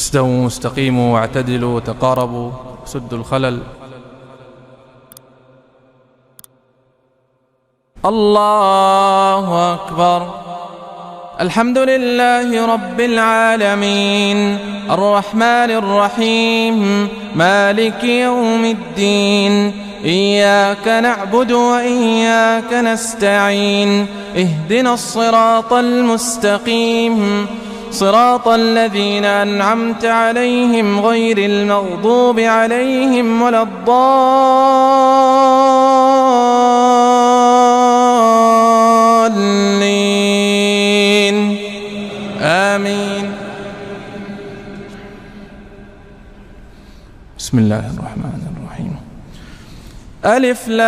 استووا واستقيموا واعتدلوا وتقاربوا سدوا الخلل. الله أكبر. الحمد لله رب العالمين الرحمن الرحيم مالك يوم الدين إياك نعبد وإياك نستعين اهدنا الصراط المستقيم صراط الذين أنعمت عليهم غير المغضوب عليهم ولا الضالين آمين. بسم الله الرحمن الرحيم. ألف لام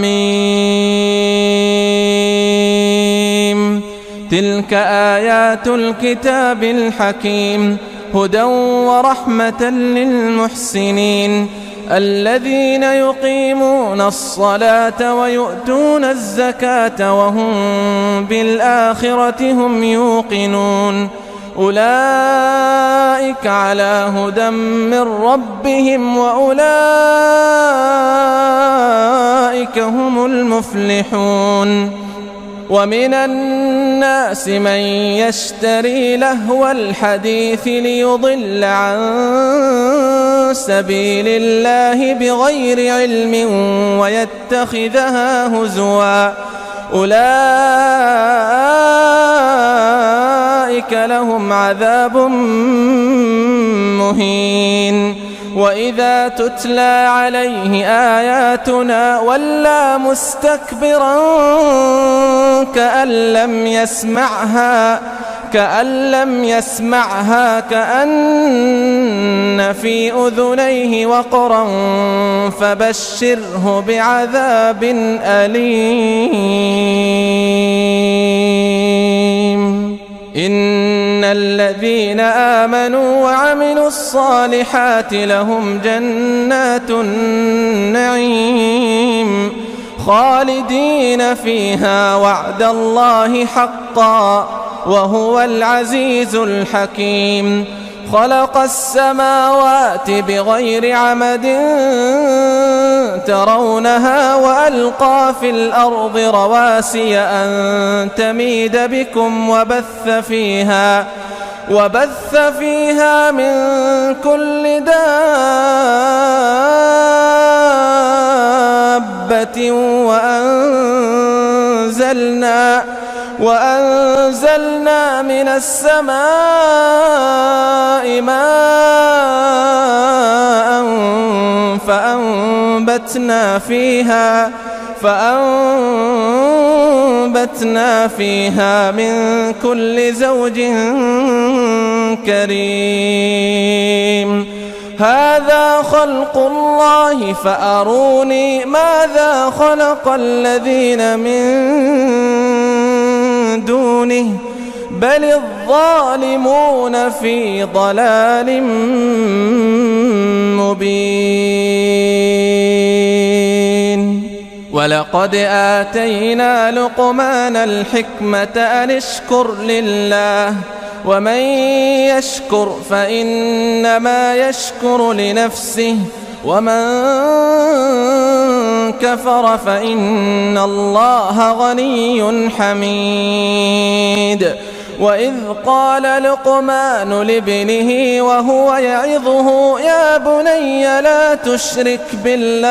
ميم تلك آيات الكتاب الحكيم هدى ورحمة للمحسنين الذين يقيمون الصلاة ويؤتون الزكاة وهم بالآخرة هم يوقنون أولئك على هدى من ربهم وأولئك هم المفلحون. ومن الناس من يشتري لهو الحديث ليضل عن سبيل الله بغير علم ويتخذها هزوا أولئك لهم عذاب مهين. وإذا تتلى عليه آياتنا ولى مستكبرا كأن لم يسمعها كأن في أذنيه وقرا فبشره بعذاب أليم. إن الذين آمنوا وعملوا الصالحات لهم جنات النعيم خالدين فيها وعد الله حقا وهو العزيز الحكيم. خلق السماوات بغير عمد ترونها وألقى في الأرض رواسي أن تميد بكم وبث فيها من كل دابة وأنزلنا من السماء ماء فأنبتنا فيها من كل زوج كريم. هذا خلق الله فأروني ماذا خلق الذين من دونه بل الظالمون في ضلال مبين. ولقد آتينا لقمان الحكمة أن اشكر لله ومن يشكر فإنما يشكر لنفسه ومن كفر فإن الله غني حميد. وإذ قال لقمان لابنه وهو يعظه يا بني لا تشرك بالله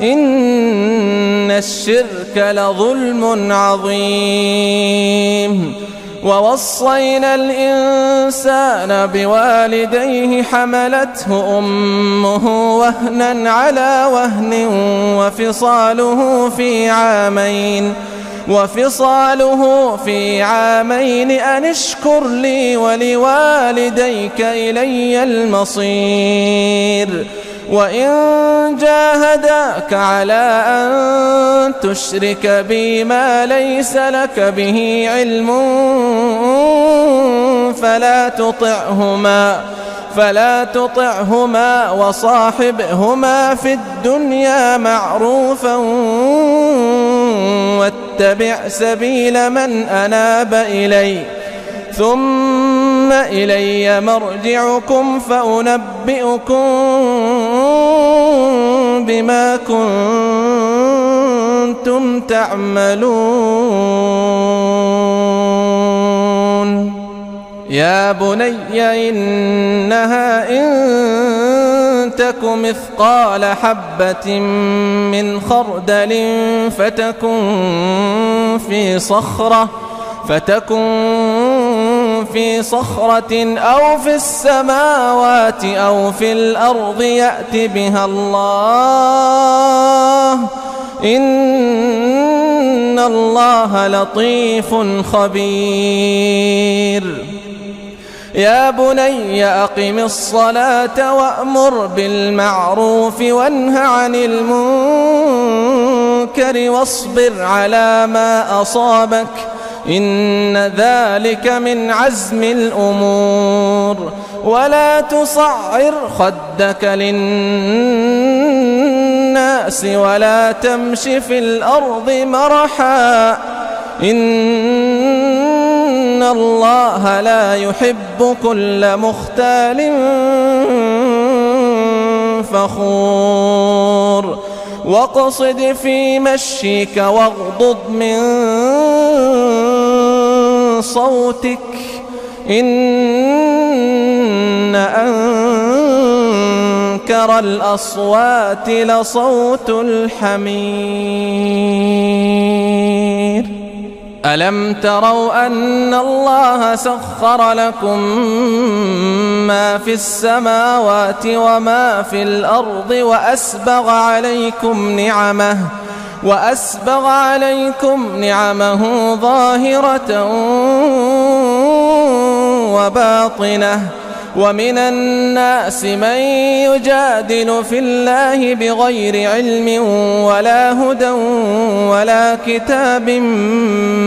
إن الشرك لظلم عظيم. ووصينا الإنسان بوالديه حملته أمه وهنا على وهن وفصاله في عامين أن اشكر لي ولوالديك إلي المصير. وإن جاهداك على أن تشرك بي ما ليس لك فلا تطعهما وصاحبهما في الدنيا معروفا واتبع سبيل من أناب إلي ثم إلي مرجعكم فأنبئكم بما كنتم تعملون. يا بني إنها إن تك مثقال حبة من خردل فتكن في صخرة أو في السماوات أو في الأرض يأت بها الله إن الله لطيف خبير. يا بني أقم الصلاة وأمر بالمعروف وانه عن المنكر واصبر على ما أصابك إن ذلك من عزم الأمور. ولا تصعر خدك للناس ولا تمش في الأرض مرحا إن الله لا يحب كل مختال فخور. واقصد في مشيك واغضض من صوتك إن أنكر الأصوات لصوت الحمير. ألم تروا أن الله سخر لكم ما في السماوات وما في الأرض وأسبغ عليكم نعمه ظاهرة وباطنة ومن الناس من يجادل في الله بغير علم ولا هدى ولا كتاب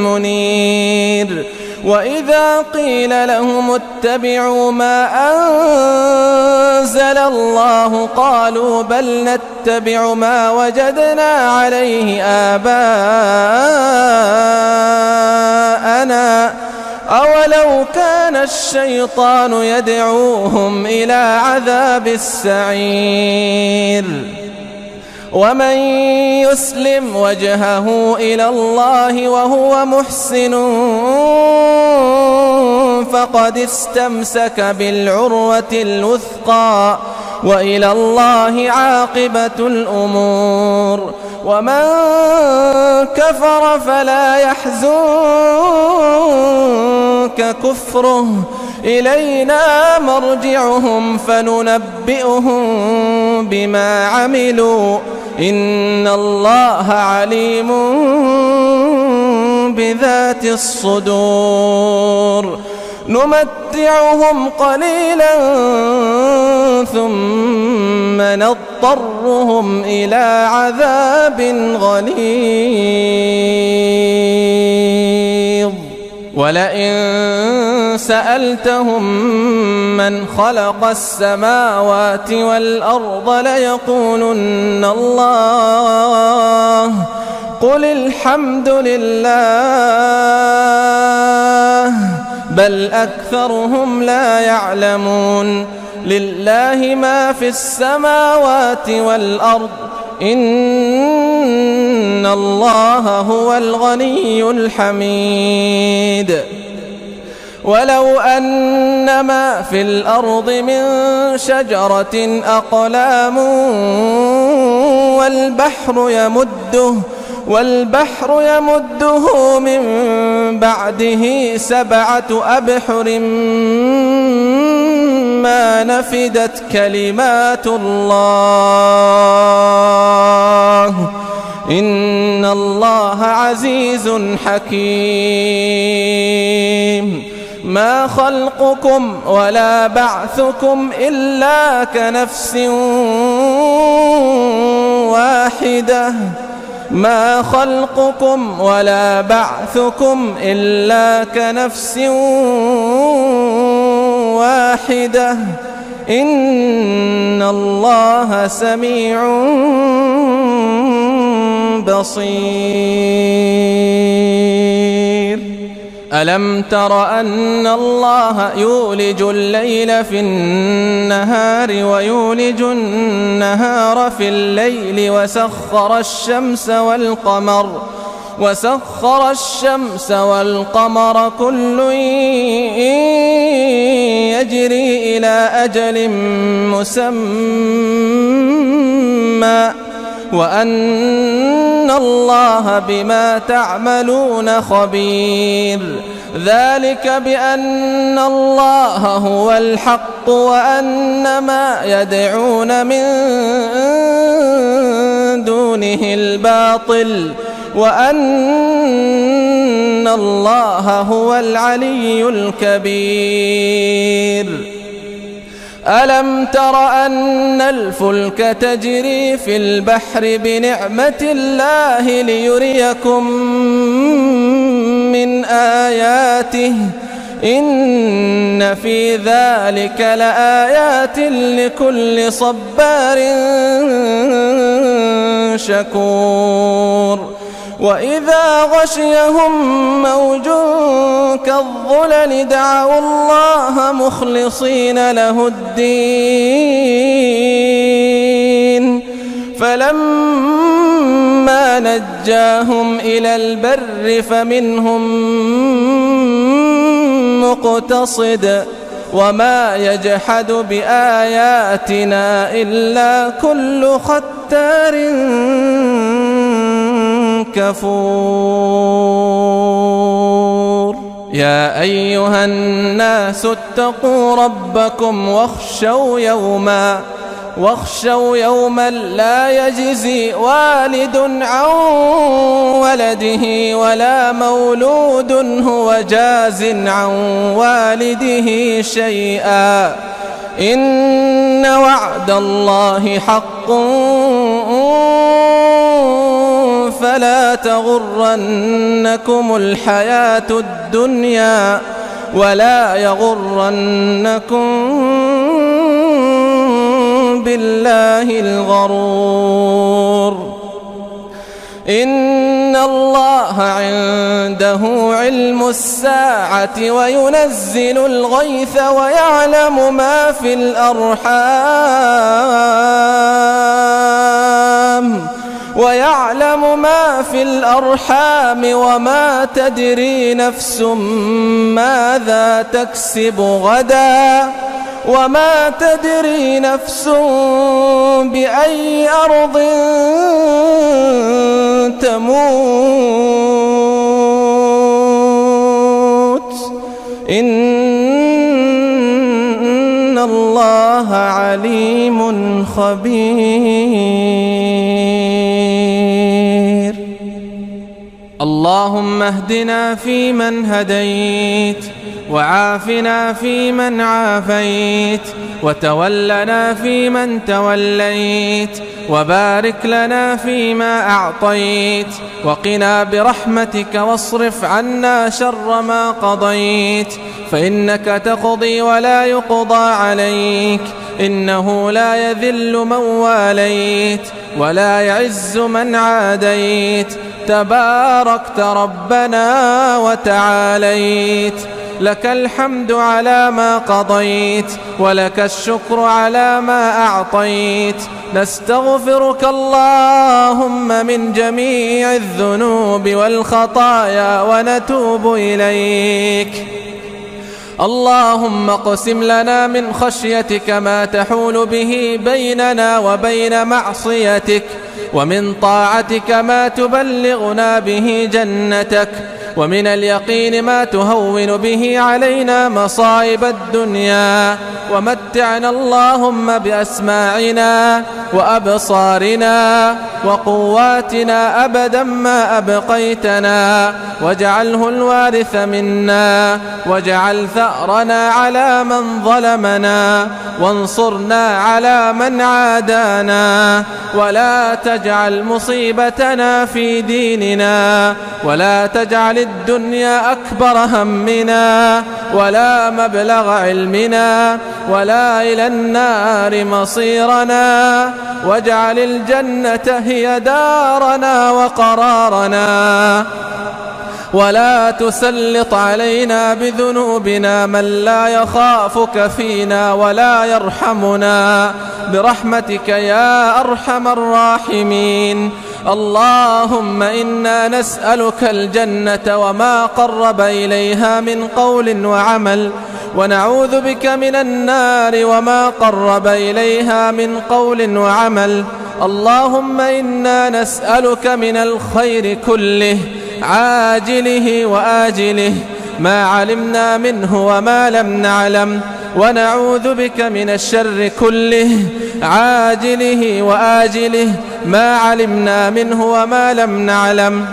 منير. وإذا قيل لهم اتبعوا ما أنزل الله قالوا بل نتبع ما وجدنا عليه آباءنا أولو كان الشيطان يدعوهم إلى عذاب السعير. ومن يسلم وجهه إلى الله وهو محسن فقد استمسك بالعروة الوثقى وإلى الله عاقبة الأمور. ومن كفر فلا يحزنك كفره إلينا مرجعهم فننبئهم بما عملوا إن الله عليم بذات الصدور. نمتعهم قليلا ثم نضطرهم إلى عذاب غليظ. ولئن سألتهم من خلق السماوات والأرض ليقولن الله قل الحمد لله بل أكثرهم لا يعلمون. لله ما في السماوات والأرض إن الله هو الغني الحميد. ولو أن ما في الأرض من شجرة أقلام والبحر يمده من بعده 7 أبحر ما نفدت كلمات الله إن الله عزيز حكيم. ما خلقكم ولا بعثكم إلا كنفس واحدة ما خلقكم ولا بعثكم إلا كنفس واحدة إن الله سميع بصير. ألم تر أن الله يولج الليل في النهار ويولج النهار في الليل وسخر الشمس والقمر كل يجري إلى أجل مسمى وأن الله بما تعملون خبير. ذلك بأن الله هو الحق وأن ما يدعون من دونه الباطل وأن الله هو العلي الكبير. ألم تر أن الفلك تجري في البحر بنعمة الله ليريكم من آياته إن في ذلك لآيات لكل صبار شكور. وإذا غشيهم موج كالظلل دعوا الله مخلصين له الدين فلما نجاهم إلى البر فمنهم مقتصد وما يجحد بآياتنا إلا كل ختار كفور. يا أيها الناس اتقوا ربكم واخشوا يوما لا يجزي والد عن ولده ولا مولود هو جاز عن والده شيئا إن وعد الله حق فلا تغرنكم الحياة الدنيا ولا يغرنكم بالله الغرور. إن الله عنده علم الساعة وينزل الغيث ويعلم ما في الأرحام وما تدري نفس ماذا تكسب غدا وما تدري نفس بأي أرض تموت إن الله عليم خبير. اللهم اهدنا فيمن هديت وعافنا فيمن عافيت وتولنا فيمن توليت وبارك لنا فيما أعطيت وقنا برحمتك واصرف عنا شر ما قضيت فإنك تقضي ولا يقضى عليك إنه لا يذل من واليت ولا يعز من عاديت تباركت ربنا وتعاليت. لك الحمد على ما قضيت ولك الشكر على ما أعطيت. نستغفرك اللهم من جميع الذنوب والخطايا ونتوب إليك. اللهم اقسم لنا من خشيتك ما تحول به بيننا وبين معصيتك ومن طاعتك ما تبلغنا به جنتك ومن اليقين ما تهون به علينا مصائب الدنيا ومتعنا اللهم بأسماعنا وأبصارنا وقواتنا أبدا ما أبقيتنا واجعله الوارث منا واجعل ثأرنا على من ظلمنا وانصرنا على من عادانا ولا تجعل مصيبتنا في ديننا ولا تجعل الدنيا أكبر همنا ولا مبلغ علمنا ولا إلى النار مصيرنا، واجعل الجنة هي دارنا وقرارنا، ولا تسلط علينا بذنوبنا من لا يخافك فينا ولا يرحمنا برحمتك يا أرحم الراحمين. اللهم إنا نسألك الجنة وما قرب إليها من قول وعمل، ونعوذ بك من النار وما قرب إليها من قول وعمل. اللهم إنا نسألك من الخير كله عاجله وآجله ما علمنا منه وما لم نعلم، ونعوذ بك من الشر كله عاجله وآجله ما علمنا منه وما لم نعلم.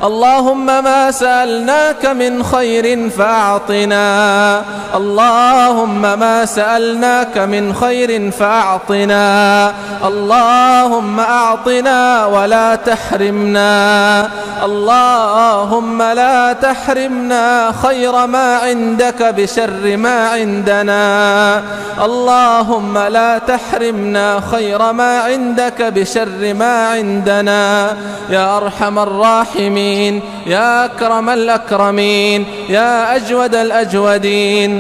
اللهم ما سألناك من خير فأعطنا، اللهم ما سألناك من خير فأعطنا، اللهم أعطنا ولا تحرمنا، اللهم لا تحرمنا خير ما عندك بشر ما عندنا، اللهم لا تحرمنا خير ما عندك بشر ما عندنا يا أرحم الراحمين، يا أكرم الأكرمين، يا أجود الأجودين.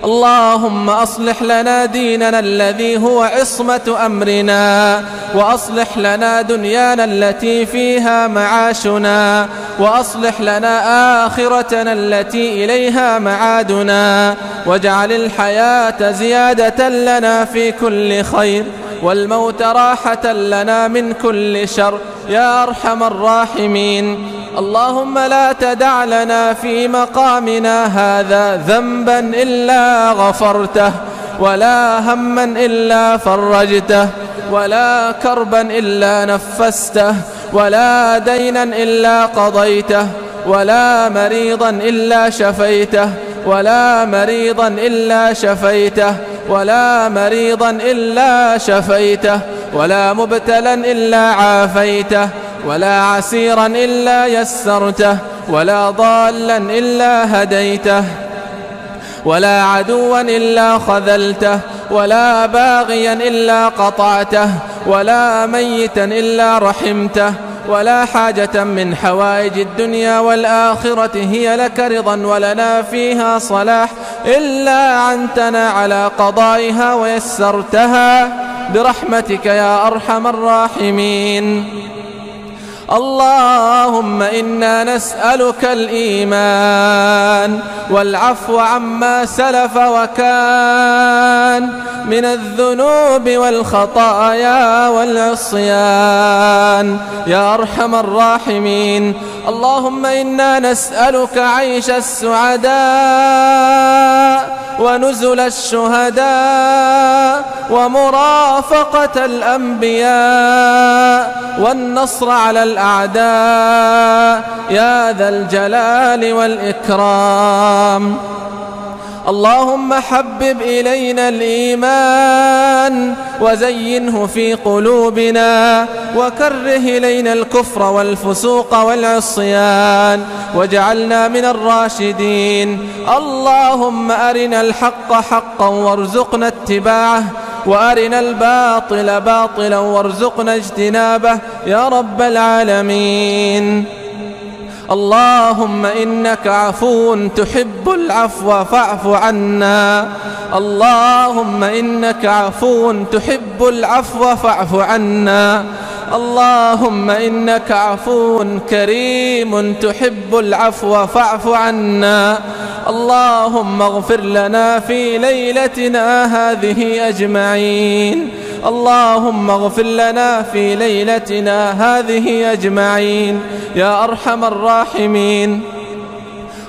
اللهم أصلح لنا ديننا الذي هو عصمة أمرنا، وأصلح لنا دنيانا التي فيها معاشنا، وأصلح لنا آخرتنا التي إليها معادنا، واجعل الحياة زيادة لنا في كل خير، والموت راحة لنا من كل شر يا أرحم الراحمين. اللهم لا تدع لنا في مقامنا هذا ذنبا إلا غفرته، ولا هما إلا فرجته، ولا كربا إلا نفسته، ولا دينا إلا قضيته، ولا مريضا إلا شفيته، ولا مريضا إلا شفيته، ولا مريضا إلا شفيته، ولا مبتلا إلا عافيته، ولا عسيرا إلا يسرته، ولا ضالا إلا هديته، ولا عدوا إلا خذلته، ولا باغيا إلا قطعته، ولا ميتا إلا رحمته، ولا حاجة من حوائج الدنيا والآخرة هي لك رضا ولنا فيها صلاح إلا عنتنا على قضائها ويسرتها برحمتك يا أرحم الراحمين. اللهم إنا نسألك الإيمان والعفو عما سلف وكان من الذنوب والخطايا والعصيان يا أرحم الراحمين. اللهم إنا نسألك عيش السعداء ونزل الشهداء ومرافقة الأنبياء والنصر على الأعداء يا ذا الجلال والإكرام. اللهم حبب إلينا الإيمان وزينه في قلوبنا، وكره إلينا الكفر والفسوق والعصيان واجعلنا من الراشدين. اللهم أرنا الحق حقا وارزقنا اتباعه، وأرنا الباطل باطلا وارزقنا اجتنابه يا رب العالمين. اللهم إنك عفو تحب العفو فاعف عنا، اللهم إنك عفو تحب العفو فاعف عنا، اللهم إنك عفو كريم تحب العفو فاعف عنا. اللهم اغفر لنا في ليلتنا هذه أجمعين، اللهم اغفر لنا في ليلتنا هذه أجمعين يا أرحم الراحمين.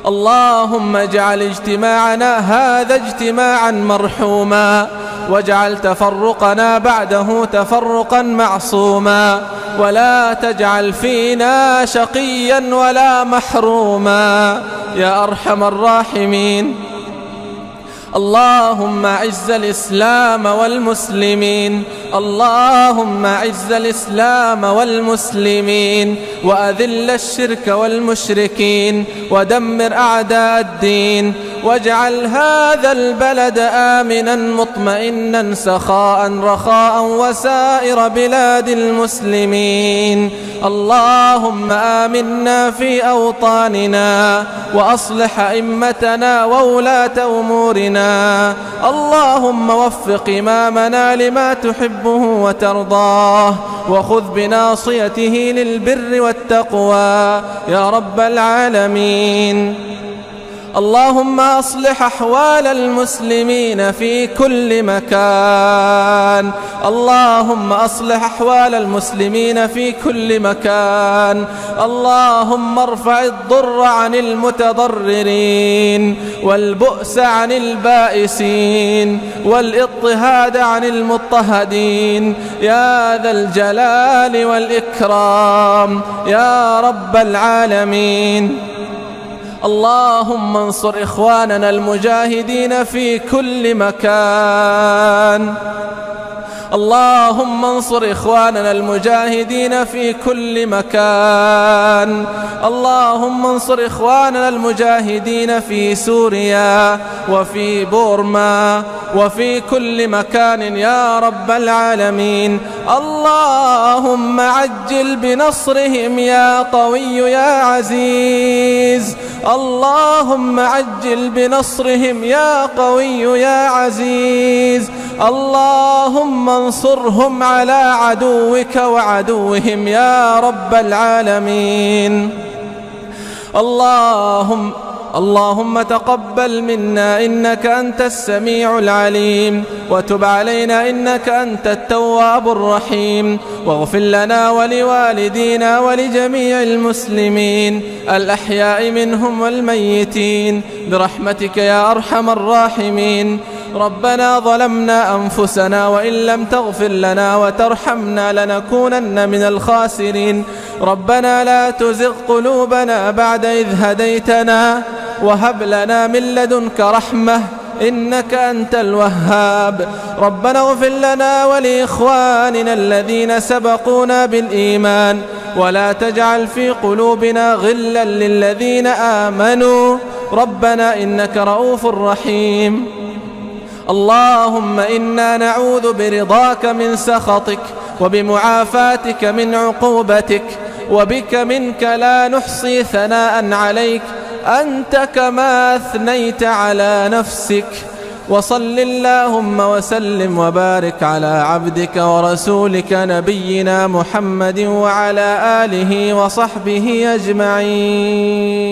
اللهم اجعل اجتماعنا هذا اجتماعا مرحوما، واجعل تفرقنا بعده تفرقا معصوما، ولا تجعل فينا شقيا ولا محروما يا أرحم الراحمين. اللهم أعز الإسلام والمسلمين، اللهم أعز الإسلام والمسلمين، وأذل الشرك والمشركين، ودمر أعداء الدين، واجعل هذا البلد آمنا مطمئنا سخاء رخاء وسائر بلاد المسلمين. اللهم آمنا في أوطاننا، وأصلح أئمتنا وولاة أمورنا. اللهم وفق إمامنا لما تحبه وترضاه، وخذ بناصيته للبر والتقوى يا رب العالمين. اللهم أصلح أحوال المسلمين في كل مكان، اللهم أصلح أحوال المسلمين في كل مكان. اللهم ارفع الضر عن المتضررين، والبؤس عن البائسين، والاضطهاد عن المضطهدين يا ذا الجلال والإكرام يا رب العالمين. اللهم انصر إخواننا المجاهدين في كل مكان، اللهم انصر إخواننا المجاهدين في كل مكان. اللهم انصر إخواننا المجاهدين في سوريا وفي بورما وفي كل مكان يا رب العالمين. اللهم عجل بنصرهم يا قوي يا عزيز، اللهم عجل بنصرهم يا قوي يا عزيز. اللهم انصرهم على عدوك وعدوهم يا رب العالمين. اللهم تقبل منا إنك أنت السميع العليم، وتب علينا إنك أنت التواب الرحيم، واغفر لنا ولوالدينا ولجميع المسلمين الأحياء منهم والميتين برحمتك يا أرحم الراحمين. ربنا ظلمنا أنفسنا وإن لم تغفر لنا وترحمنا لنكونن من الخاسرين. ربنا لا تزغ قلوبنا بعد إذ هديتنا، وهب لنا من لدنك رحمة إنك أنت الوهاب. ربنا اغفر لنا ولإخواننا الذين سبقونا بالإيمان، ولا تجعل في قلوبنا غلا للذين آمنوا ربنا إنك رؤوف رحيم. اللهم إنا نعوذ برضاك من سخطك، وبمعافاتك من عقوبتك، وبك منك لا نحصي ثناء عليك أنت كما أثنيت على نفسك. وصل اللهم وسلم وبارك على عبدك ورسولك نبينا محمد وعلى آله وصحبه أجمعين.